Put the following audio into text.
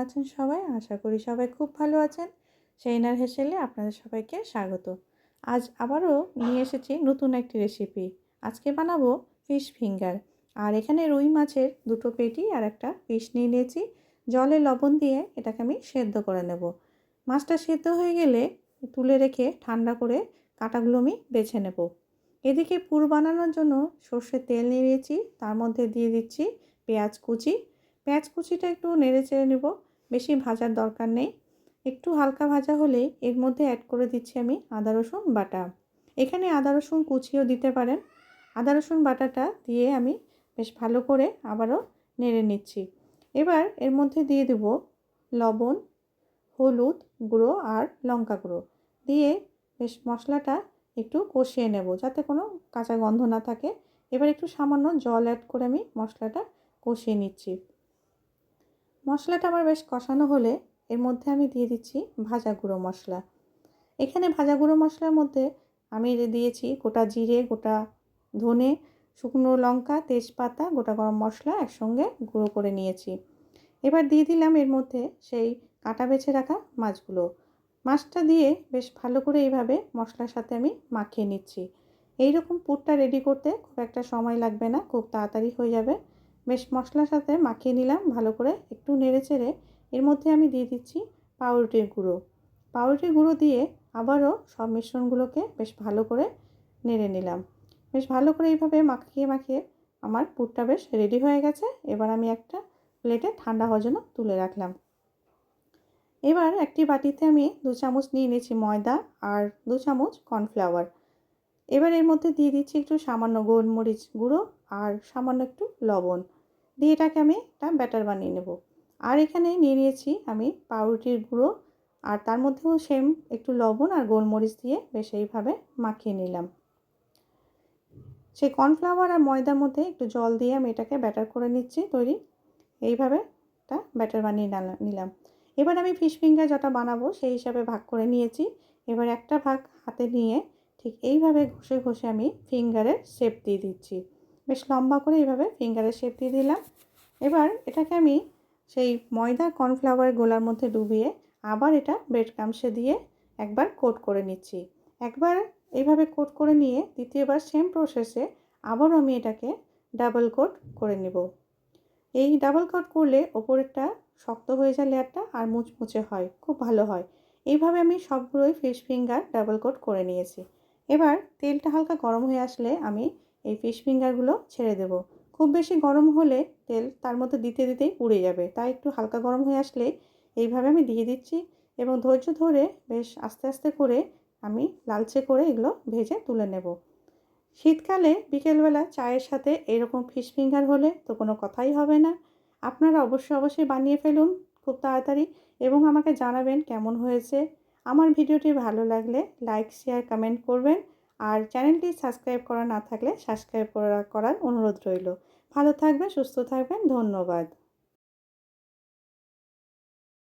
আছেন সবাই? আশা করি সবাই খুব ভালো আছেন। সেইনার হেসেলে আপনাদের সবাইকে স্বাগত। আজ আবারও নিয়ে এসেছি নতুন একটি রেসিপি। আজকে বানাবো ফিশ ফিঙ্গার। আর এখানে রুই মাছের 2টো পেটি আর একটা পিস নিয়ে নিয়েছি। জলে লবণ দিয়ে এটাকে আমি সেদ্ধ করে নেব। মাছটা সেদ্ধ হয়ে গেলে তুলে রেখে ঠান্ডা করে কাঁটাগুলো আমি বেছে নেব। এদিকে পুর বানানোর জন্য সর্ষের তেল নিয়ে নিয়েছি, তার মধ্যে দিয়ে দিচ্ছি পেঁয়াজ কুচি। পেঁয়াজ কুচিটা একটু নেড়ে চেড়ে নেব, বেশি ভাজার দরকার নেই। একটু হালকা ভাজা হলেই এর মধ্যে অ্যাড করে দিচ্ছি আমি আদা রসুন বাটা। এখানে আদা রসুন কুচিও দিতে পারেন। আদা রসুন বাটাটা দিয়ে আমি বেশ ভালো করে আবারও নেড়ে নিচ্ছি। এবার এর মধ্যে দিয়ে দেব লবণ, হলুদ গুঁড়ো আর লঙ্কা গুঁড়ো দিয়ে বেশ মশলাটা একটু কষিয়ে নেব, যাতে কোনো কাঁচা গন্ধ না থাকে। এবার একটু সামান্য জল অ্যাড করে আমি মশলাটা কষিয়ে নিচ্ছি। মশলাটা আমার বেশ কষানো হলে এর মধ্যে আমি দিয়ে দিচ্ছি ভাজা গুঁড়ো মশলা। এখানে ভাজা গুঁড়ো মশলার মধ্যে আমি দিয়েছি গোটা জিরে, গোটা ধনে, শুকনো লঙ্কা, তেজপাতা, গোটা গরম মশলা একসঙ্গে গুঁড়ো করে নিয়েছি। এবার দিয়ে দিলাম এর মধ্যে সেই কাটা বেছে রাখা মাছগুলো। মাছটা দিয়ে বেশ ভালো করে এইভাবে মশলার সাথে আমি মাখিয়ে নিচ্ছি। এইরকম পুরটা রেডি করতে খুব একটা সময় লাগবে না, খুব তাড়াতাড়ি হয়ে যাবে। বেশ মশলার সাথে মাখিয়ে নিলাম ভালো করে, একটু নেড়ে চেড়ে এর মধ্যে আমি দিয়ে দিচ্ছি পাউরুটির গুঁড়ো। পাউরুটির গুঁড়ো দিয়ে আবারও সব মিশ্রণগুলোকে বেশ ভালো করে নেড়ে নিলাম। বেশ ভালো করে এইভাবে মাখিয়ে মাখিয়ে আমার পুরটা বেশ রেডি হয়ে গেছে। এবার আমি একটা প্লেটে ঠান্ডা হওয়ার জন্য তুলে রাখলাম। এবার একটি বাটিতে আমি 2 চামচ নিয়ে নিয়েছি ময়দা আর 2 চামচ কর্নফ্লাওয়ার। এবার এর মধ্যে দিয়ে দিচ্ছি একটু সামান্য গোলমরিচ গুঁড়ো আর সামান্য একটু লবণ দিয়ে এটাকে আমি একটা ব্যাটার বানিয়ে নেব। আর এখানে নিয়ে নিয়েছি আমি পাউরুটির গুঁড়ো, আর তার মধ্যেও সেম একটু লবণ আর গোলমরিচ দিয়ে বেশ এইভাবে মাখিয়ে নিলাম। সেই কর্নফ্লাওয়ার আর ময়দার মধ্যে একটু জল দিয়ে আমি এটাকে ব্যাটার করে নিচ্ছি তৈরি। এইভাবে একটা ব্যাটার বানিয়ে নিলাম। এবার আমি ফিশ ফিঙ্গার যেটা বানাবো সেই হিসাবে ভাগ করে নিয়েছি। এবার একটা ভাগ হাতে নিয়ে ঠিক এইভাবে ঘষে ঘষে আমি ফিঙ্গারের শেপ দিয়ে দিচ্ছি। বেশ লম্বা করে এইভাবে ফিঙ্গারের শেপ দিয়ে দিলাম। এবার এটাকে আমি সেই ময়দা কর্নফ্লাওয়ার গোলার মধ্যে ডুবিয়ে আবার এটা ব্রেড ক্রাম্বসে দিয়ে একবার কোট করে নিচ্ছি। একবার এইভাবে কোট করে নিয়ে দ্বিতীয়বার সেম প্রসেসে আবারও আমি এটাকে ডাবল কোট করে নেব। এই ডাবল কোট করলে ওপরেরটা শক্ত হয়ে যায় লেয়ারটা আর মুচমুচে হয়, খুব ভালো হয়। এইভাবে আমি সবগুলোই ফিশ ফিঙ্গার ডাবল কোট করে নিয়েছি। এবার তেলটা হালকা গরম হয়ে আসলে আমি এই ফিশ ফিঙ্গারগুলো ছেড়ে দেব। খুব বেশি গরম হলে তেল তার মধ্যে দিতে দিতেই পুড়ে যাবে, তাই একটু হালকা গরম হয়ে আসলে এইভাবে আমি দিয়ে দিচ্ছি এবং ধৈর্য ধরে বেশ আস্তে আস্তে করে আমি লালচে করে এগুলো ভেজে তুলে নেব। শীতকালে বিকেলবেলা চায়ের সাথে এরকম ফিশ ফিঙ্গার হলে তো কোনো কথাই হবে না। আপনারা অবশ্যই বানিয়ে ফেলুন খুব তাড়াতাড়ি এবং আমাকে জানাবেন কেমন হয়েছে। আমার ভিডিওটি ভালো লাগলে লাইক, শেয়ার, কমেন্ট করবেন। আর চ্যানেলটি সাবস্ক্রাইব করা না থাকলে সাবস্ক্রাইব করার অনুরোধ রইল। ভালো থাকবেন, সুস্থ থাকবেন। ধন্যবাদ।